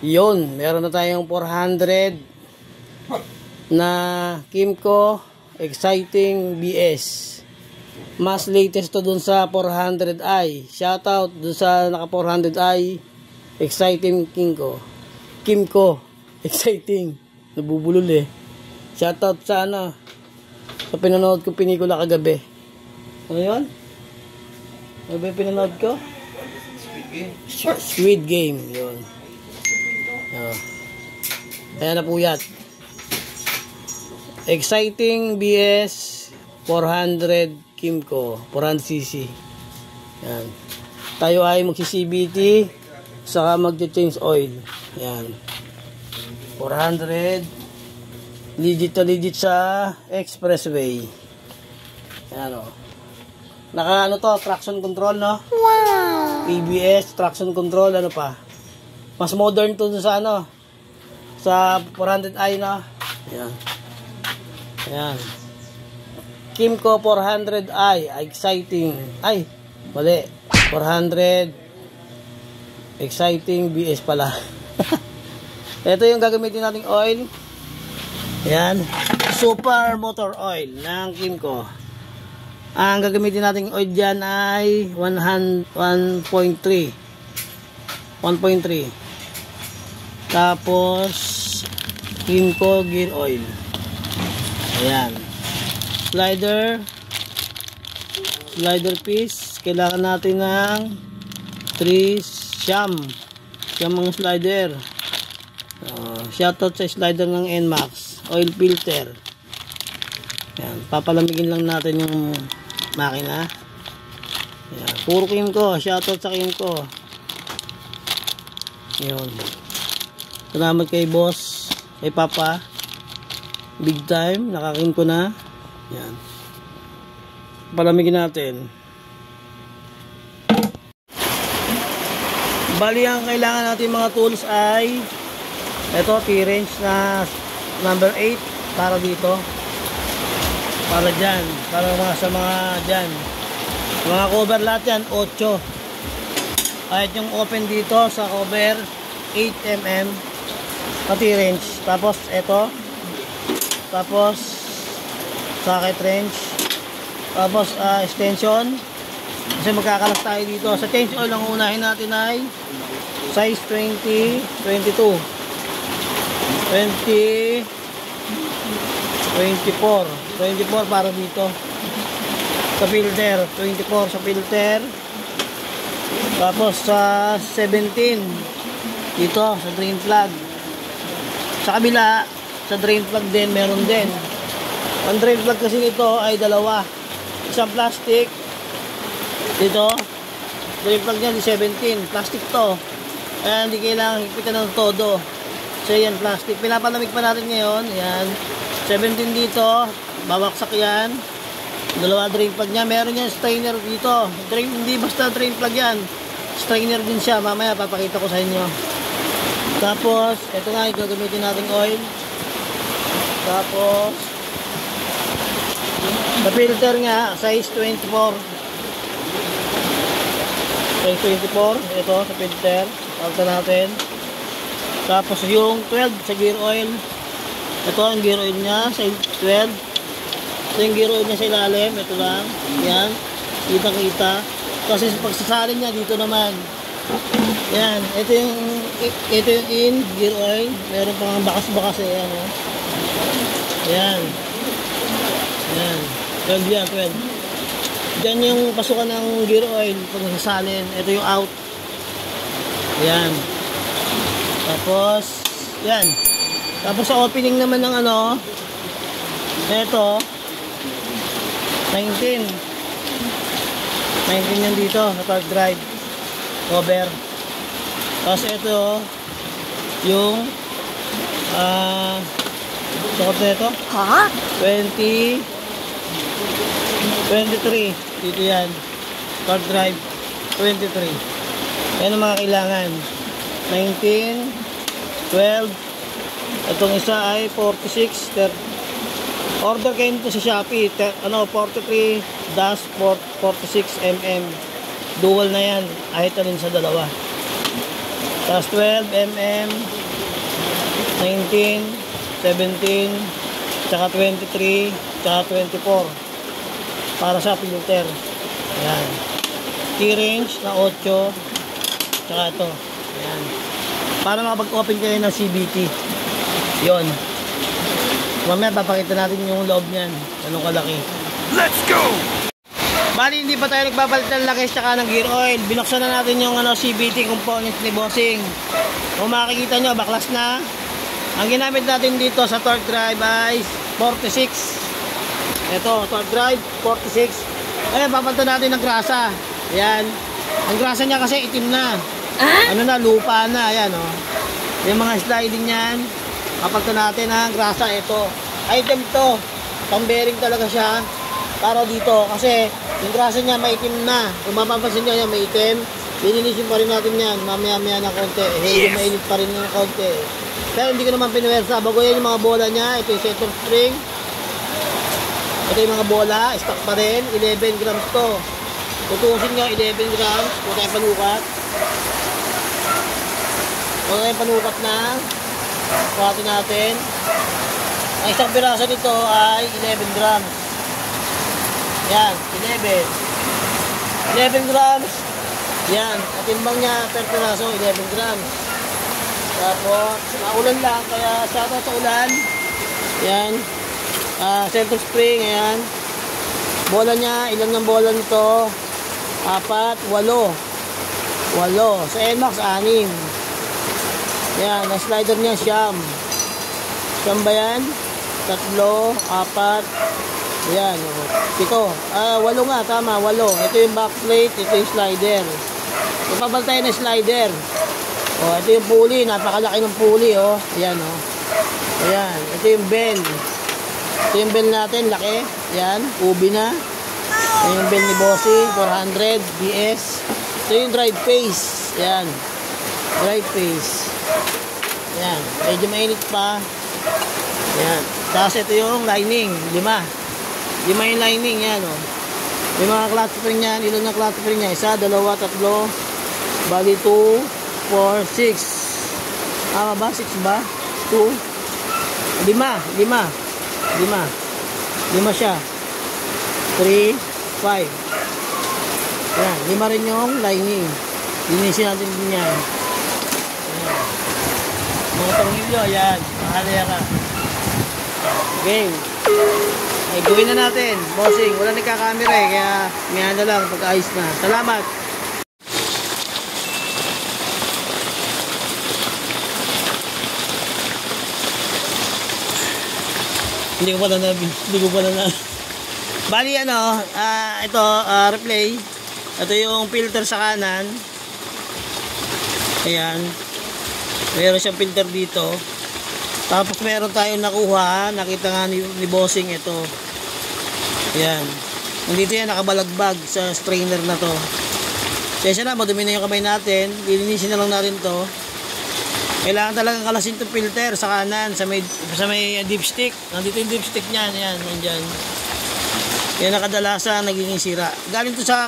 Yun, meron na tayong 400 na Kimco Exciting BS. Mas latest to dun sa 400i. Shoutout dun sa naka 400i Exciting Kimco Exciting. Nabubulol eh. Shoutout sa sa pinanood ko pelikula kagabi. Ano yun? Ano ba yung pinanood ko? Squid Game. Yun. Ayan na po yan. Exciting BS 400 Kimco 400cc. Yan. Tayo ay magsi-CBT saka magche-change oil. Yan. 400 legit to legit sa expressway. Yan o. Naka to, traction control, no? Wow! ABS, traction control, ano pa? Mas modern to sa sa 400i, no? Yan. Ayan. Kimco 400i Exciting. Ay, mali. 400 Exciting BS pala. Ito yung gagamitin nating oil. Ayan. Super motor oil ng Kimco. Ang gagamitin nating oil dyan ay 1.3. Tapos Kimco gear oil. Ayan. Slider piece. Kailangan natin ng 3 siyam ang slider. Shoutout sa slider ng NMAX. Oil filter. Ayan. Papalamigin lang natin yung makina. Ayan. Puro Kimco. Shoutout sa Kimco. Ayan. Salamat kay boss. Kay Papa. Big time, nakakim ko na. Yan. Palamigin natin. Bali, ang kailangan natin mga tools ay ito, T-wrench na number 8 para dito. Para dyan. Para sa mga dyan. Mga cover lahat yan, 8. Kahit yung open dito sa cover, 8mm na T-wrench. Tapos, ito. Tapos socket wrench. Tapos extension. Kasi magkakalas tayo dito. Sa change oil, ang unahin natin ay size 20, 22 20, 24 para dito. Sa filter 24 sa filter. Tapos sa 17 dito sa drain plug. Sa kabila sa drain plug din, meron din. Ang drain plug kasi nito ay dalawa. Isang plastic. Dito. Drain plug niya di 17. Plastic to. Kaya hindi kailangan higpitan ng todo. So yan, plastic. Pinapalamig pa natin ngayon. Yan. 17 dito. Babaksak yan. Dalawa drain plug niya. Meron yan strainer dito. Hindi basta drain plug yan. Strainer din siya. Mamaya papakita ko sa inyo. Tapos, ito nga yung gagamitin nating oil. Tapos sa filter nga size 24 ito sa filter pagka natin. Tapos yung 12 sa gear oil, ito ang gear oil nya sa 12. Ito yung gear oil nya sa ilalim, ito lang yan, kita kasi pagsasalin nya dito naman yan. Ito yung in gear oil, meron pang bakas yan, Ayan. Ayan. 12 yan, 12. Diyan yung pasukan ng gear oil pag nasasalin. Ito yung out. Ayan. Tapos, yan. Tapos sa opening naman ng ito, 19 yan dito sa torque drive. Cover. Tapos ito, yung sukot na ito? 23 dito yan. Torque drive 23. Yan ang mga kailangan. 19 12. Itong isa ay 46. Order kayo nito sa Shopee. 43-46mm. Dual na yan. Kahit alin sa dalawa. Tapos 12 mm, 19, 17, tsaka 23, tsaka 24 para sa filter. Ayan. Key range na 8, tsaka ito. Ayan. Para makapag-open kayo ng CVT. Yun. Mamaya papakita natin yung loob niyan. Anong kalaki. Let's go! Bali, hindi pa tayo nagbabalit ng lakis tsaka ng gear oil. Binuksan na natin yung CVT components ni Bossing. Kung makikita nyo, baklas na. Ang ginamit natin dito sa torque drive ay 46. Ito, torque drive 46. Ayan, papalitan natin ng grasa. Ayan. Ang grasa niya kasi itim na. Ano na, lupa na. Ayan, oh. Yung mga sliding yan. Papalitan natin ang grasa. Ito. Item to. Pang bearing talaga siya. Para dito. Kasi yung grasa niya maitim na. Kung mapapansin nyo yan, maitim. Lilinisin pa rin natin yan. Mamaya-maya ng konti. Yes. Mainit pa rin ng konti. Pero hindi ko naman pinuwersa. Bago yan yung mga bola niya. Ito yung center spring. Ito yung mga bola. Stock pa rin. 11 grams to. Tutusin nyo 11 grams. Huwag tayong panukat. Huwag tayong panukat na. Kuhati natin. Ang isang piraso nito ay 11 grams. Yan, 11 grams. Yan, at timbang niya per piraso 11 grams. Tapos, naulan lang, kaya shoutout sa ulan. Yan. Center spring, ayan. Bola niya, ilan ng bola nito? 4, 8. 8. Sa NMAX, 6. Yan, ang slider niya, siyam. Siyam ba yan? 3, 4. Ayan, 7. 8 nga, tama, 8. Ito yung backplate, ito yung slider. Ipabal tayo ng slider. O, ito yung pulley, napakalaki ng pulley, oh. Ayan, oh. Ayan, ito yung bell. Ito yung bell natin, laki. Ayan, ubi na. Ito yung bell ni Bossing, 400 BS. Ito yung drive face. Ayan, drive face. Ayan, medyo mainit pa. Ayan, tapos ito yung lining, 5 yung lining yan, oh. Yung mga clutch spring yan, ilan na clutch spring niya? 1, 2, 3, bali 2, 4, 6. Tama ba? 6 ba? 2, 5 siya. 3, 5. Yan, 5 rin yung lining. Linisin natin din yan. Ayan. Mga tornilyo, yan. Mahalaya ka. Okay. Ay, gawin na natin. Bossing, wala nagkakamera eh. Kaya may lang pag-ayos na. Salamat. Hindi ko pala na. Bali ito, replay. Ito yung filter sa kanan. Ayan. Meron siyang filter dito. Tapos meron tayong nakuha. Nakita nga ni Bossing ito. Ayan. Nandito yan, nakabalagbag sa strainer na to. Kaya na, madumi na yung kamay natin. Lilinisin na lang natin to. Kailangan talagang kalasin itong filter sa kanan, sa may dipstick. Nandito yung dipstick niyan. Ayan, nandyan. Kaya nakadalasan, nagiging sira. Galing to sa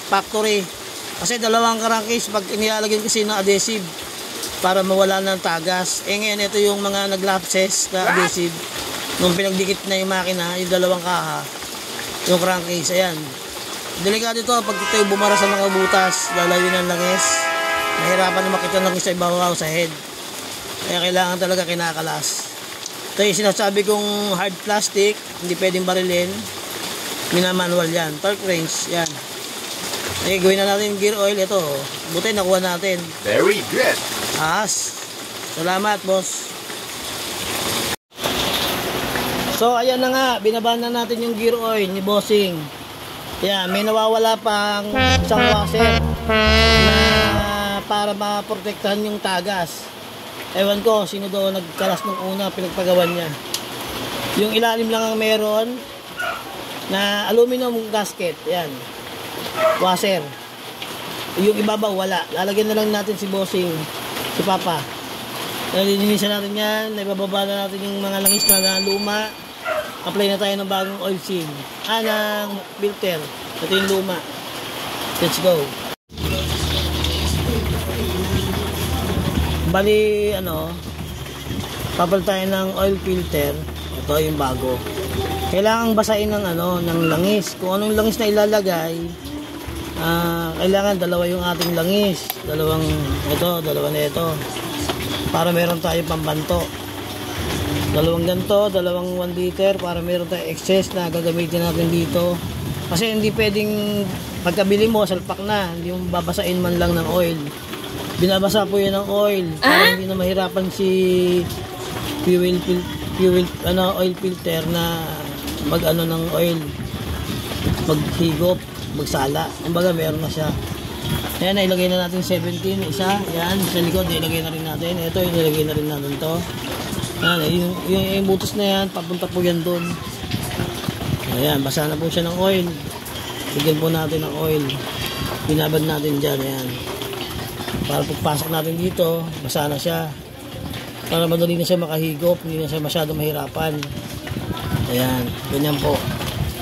factory. Kasi dalawang crankcase pag inilalagyan kasi ng adhesive para mawala ng tagas. Ngayon, ito yung mga naglapses na adhesive. Nung pinagdikit na yung makina, yung dalawang kaha, yung crankcase, ayan. Delikado ito pag ito yung bumara sa mga butas, lalayo ng langis. Mahirapan na makita ng langis sa ibabaw sa head. Kaya kailangan talaga kinakalas. Ito yung sinasabi kong hard plastic, hindi pwedeng barilin. Minamanual yan. Torque wrench, yan. Okay, gawin na natin yung gear oil. Ito, buti nakuha natin. Very good. Salamat, boss. So, ayan na nga. Binaban na natin yung gear oil ni Bossing. Yan, may nawawala pang isang washer na para maprotektahan yung tagas. Ewan ko, sino doon nagkalas nung una, pinagpagawan niya. Yung ilalim lang ang meron na aluminum gasket. Yan. Washer. Yung ibabaw, wala. Lalagyan na lang natin si Bossing, si Papa. Nalilinisan natin yan. Naibababa na natin yung mga langis na luma. Apply na tayo ng bagong oil seal. Ng filter. Ito yung luma. Let's go. Bali, ano, papal tayo ng oil filter. Ito yung bago. Kailangan basahin ng ano, ng langis. Kung anong langis na ilalagay, kailangan dalawa yung ating langis. Dalawa na ito. Para meron tayong pambanto. Dalawang ganito, dalawang 1 liter para meron tayong excess na gagamitin natin dito. Kasi hindi pwedeng pagkabili mo, salpak na. Hindi mo babasain man lang ng oil. Binabasa po yan ng oil para hindi na mahirapan si oil filter na mag-ano ng oil, maghigop, magsala. Kumbaga meron na siya. Ayan, ilagay na natin 17, isa. Ayan, sa likod, ilagay na rin natin. Ito, ilagay na rin natin to. Ayan, yung butos na yan, papunta po yan doon. Ayan, basa na po siya ng oil. Bigyan po natin ng oil. Binabad natin dyan, ayan. Para pagpasok natin dito, basa na siya. Para madali na siya makahigop, hindi na siya masyado mahirapan. Ayan, ganyan po.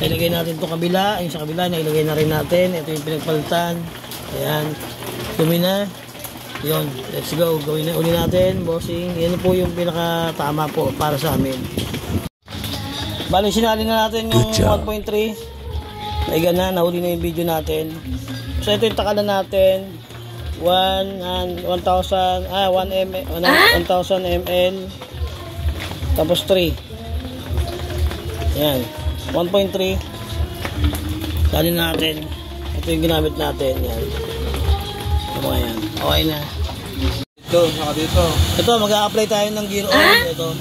Ilagay natin itong kabila, yung sa kabila, ilagay na rin natin. Ito yung pinagpalitan. Ayan, dumi na. Yun, let's go. Gawin na uli natin, bossing. Yan po yung pinaka-tama po para sa amin. Bali, sinali na natin yung 1.3. Naiga na, nahuli na yung video natin. So, ito yung takalan natin. 1,000 ml. Tapos 3. Ayan, 1.3. Sali natin. Ito yung ginamit natin. Yan. Ayan. Okay na. Dito, saka dito. Ito, mag-a-apply tayo ng gear oil. Ito.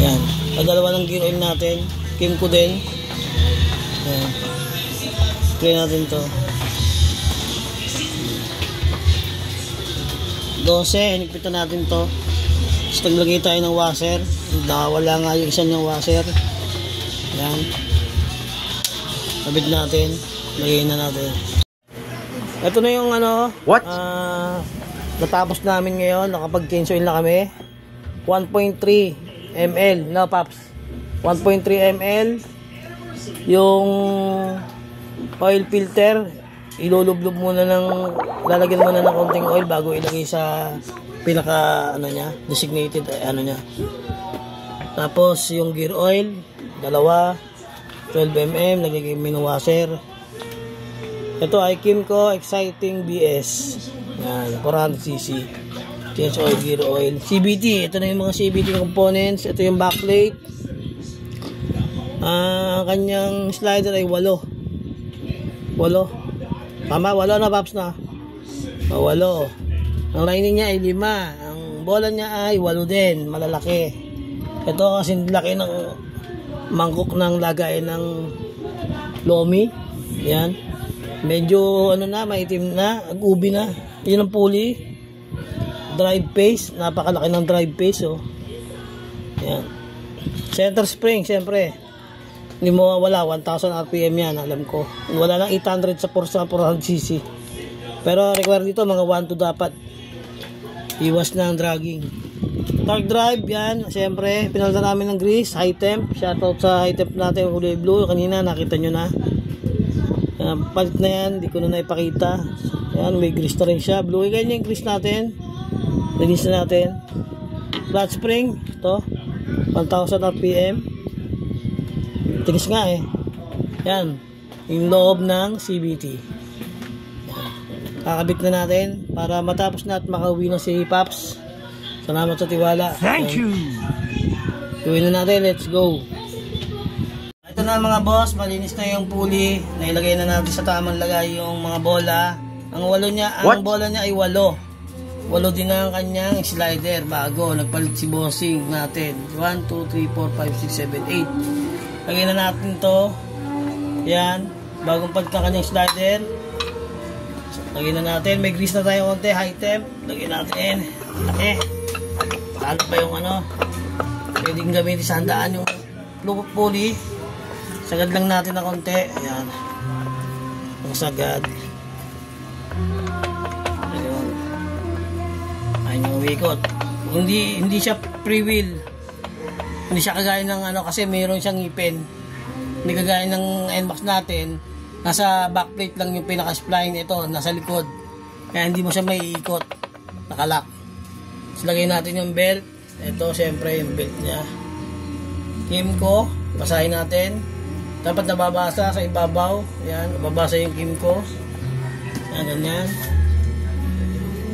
Ayan. Pagdalawa ng gear oil natin. Kimco din. Ayan. Apply natin to. 12. Hinigpitan natin to. Tapos naglagay tayo ng washer. Nakawala nga yung isa niyang washer. Ayan. Kabit natin. Lagay na natin. Ito na yung ano. What? Natapos namin ngayon. Nakapag-change oil na kami. 1.3 ml. No, Paps? 1.3 ml. Yung oil filter. Ilulublob muna lalagyan muna ng konting oil bago ilagay sa pinaka, ano niya, designated, ano niya. Tapos, yung gear oil. Dalawa. 12 mm. Lagay yung washer. Ito ay Kimco Exciting BS. Yan, 400cc. Change oil, gear oil. CVT. Ito na yung mga CVT components. Ito yung backplate. Kanyang slider ay 8. 8. Tama, 8 na, Paps na. 8. Ang lining niya ay 5. Ang bola niya ay 8 din. Malalaki. Ito kasi laki ng mangkok ng lagay ng lomi. Yan. Medyo ano na, maitim na, ubi na. Yun ang pulley. Drive pace, napakalaki ng drive pace, oh. Yan. Center spring, siyempre. Hindi mo wala 1,000 RPM yan, alam ko. Wala lang 800 sa 400cc. Pero require dito mga 1 to dapat. Iwas na ang dragging. Torque drive, yan. Siyempre, pinalitan namin ng grease, high temp. Shoutout sa high temp natin, kulay blue. Kanina, nakita nyo na. Palit na yan, hindi ko na naipakita. Yan, may grease na rin siya. Blue, ganyan yung grease natin. Release na natin. Flat spring, ito. 1,000 RPM. Tigas nga eh. Yan, yung loob ng CVT. Yan. Kakabit na natin para matapos na at makauwi na si Paps. Salamat sa tiwala. Thank you! Gawin na natin, let's go. Ito na mga boss, malinis na yung pulley. Nailagay na natin sa tamang lagay yung mga bola. Ang bola niya ay 8. 8 din ang kanyang slider bago. Nagpalit si bossing natin. 1, 2, 3, 4, 5, 6, 7, 8. Lagay na natin to. Yan. Bagong palit ang kanyang slider. Lagay na natin. May grease na tayo konti. High temp. Lagay natin. Paano pa yung ano? Pwedeng gamitin sa handaan yung pulley. Sagad lang natin na konti. Ayan. Ang sagad. Ayun. Ayun yung wikot. Hindi siya pre-wheel. Hindi siya kagaya ng ano kasi mayroon siyang ngipin. Hindi kagaya ng NMAX natin. Nasa backplate lang yung pinaka-spline ito. Nasa likod. Kaya hindi mo siya maiikot. Nakalak. Lagay natin yung belt. Ito, syempre, yung belt niya. Kimco, basahin natin. Dapat nababasa sa ibabaw. Yan, nababasa yung Kimco. Yan, ganyan.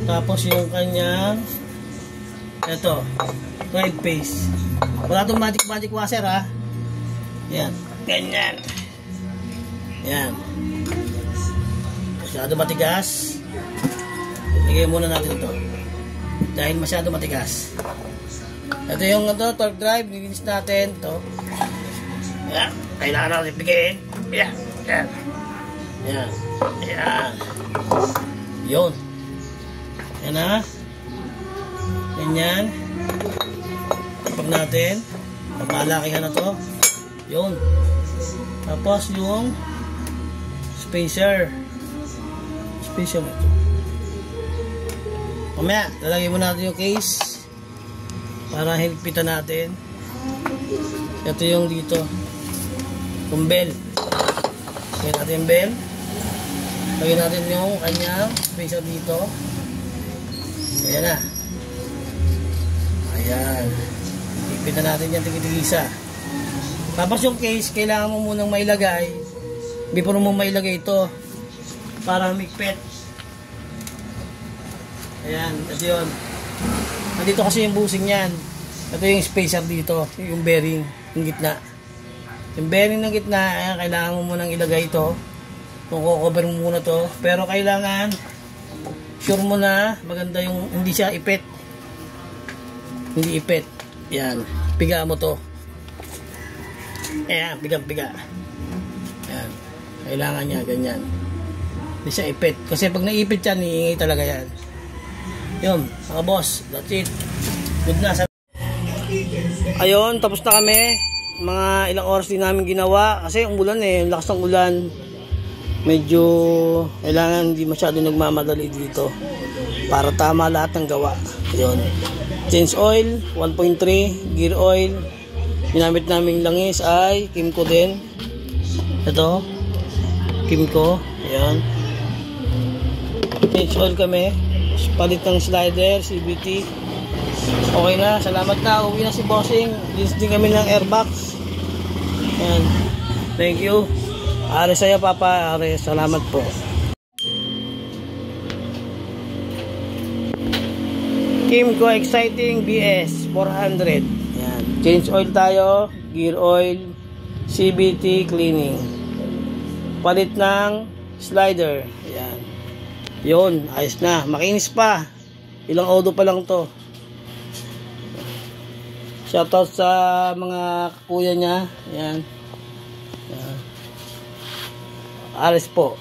Tapos yung kanyang ito, 12 pace. Wala itong magic washer ha. Yan, ganyan. Yan. Masyado matigas. Lagay muna natin ito. Dahil masyado matigas. Ito yung torque drive, nilinis natin ito. Yan, kailangan natin bigyan. Yan, yan. Yan, yan. Yun. Yan na. Ganyan. Tapag natin. Pagmalakihan na to. Yun. Tapos yung spacer. Spacer na ito. Mamaya, lalagay mo natin yung case para higpitan natin. Ito yung dito. Yung bell. Lagyan natin yung bell. Lagyan natin yung kanyang spacer dito. Ayan na. Ayan. Higpitan natin yan tigit-tigisa. Tapos yung case, kailangan mo munang mailagay. Before mo mailagay ito para mikpet. Ayan, ito yun. Nandito kasi yung busing yan. Ito yung spacer dito, yung bearing, yung gitna. Yung bearing ng gitna, ayan, kailangan mo munang ilagay ito. Kung cover mo muna to. Pero kailangan, sure mo na, maganda yung, hindi siya ipet. Hindi ipet. Ayan, piga mo to. Ayan, piga-piga. Ayan, kailangan niya, ganyan. Hindi siya ipet. Kasi pag naipit yan, iingay talaga yan. Yun, mga boss, that's it. Good na. Ayun, tapos na kami. Mga ilang oras din namin ginawa. Kasi ang ulan eh, lakas ng ulan. Medyo kailangan hindi masyado nagmamadali dito. Para tama lahat ng gawa. Ayun. Change oil, 1.3. Gear oil. Ginamit naming langis ay Kimco din. Ito. Kimco. Ayun. Change oil kami. Palit ng slider, CVT. Okay na, salamat na. Uwi na si Bossing. Linis din kami ng airbox. Ayan. Thank you. Ares sa'yo, Papa. Ares, salamat po. Kimco Exciting BS 400. Ayan. Change oil tayo. Gear oil. CVT cleaning. Palit ng slider. Ayan. Yun, ayos na. Makinis pa. Ilang odo pa lang to. Shoutout sa mga kuya niya. Ayan. Ayan. Ares po.